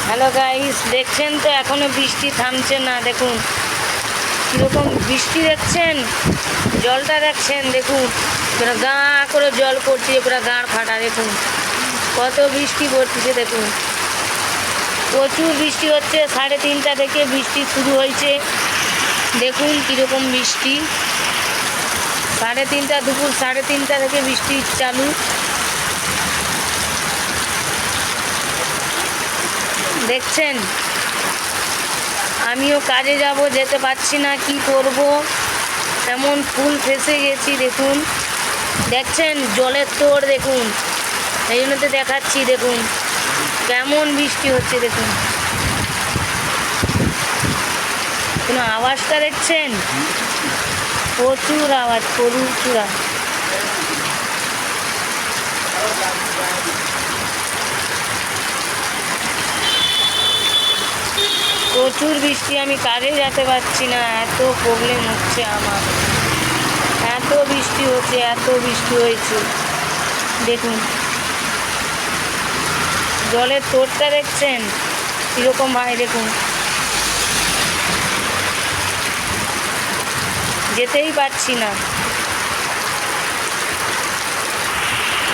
Hello guys, দেখছেন তো এখনো বৃষ্টি থামছে না। দেখুন কীরকম বৃষ্টি, দেখছেন জলটা, দেখছেন দেখুন পুরো গা করে জল পড়ছে, পুরো গাঁড় ফাটা। দেখুন কত বৃষ্টি পড়তেছে, দেখুন প্রচুর বৃষ্টি হচ্ছে। 3:30 থেকে বৃষ্টি শুরু হয়েছে। দেখুন কীরকম বৃষ্টি, 3:30 দুপুর 3:30 থেকে বৃষ্টি চালু। দেখছেন আমিও কাজে যাব, যেতে পারছি না, কি করব, তেমন ফুল ফেসে গেছি। দেখুন দেখছেন জলের তোড়, দেখুন এই জন্য তো দেখাচ্ছি। দেখুন কেমন বৃষ্টি হচ্ছে, দেখুন কোনো আওয়াজটা দেখছেন, প্রচুর আওয়াজ, প্রচুর আওয়াজ। প্রচুর বৃষ্টি, আমি কাজে যেতে পারছি না, এত প্রবলেম হচ্ছে আমার। এত বৃষ্টি হচ্ছে, এত বৃষ্টি হয়েছে। দেখুন জলের তোড়টা দেখছেন কীরকম হয়, দেখুন যেতেই পারছি না।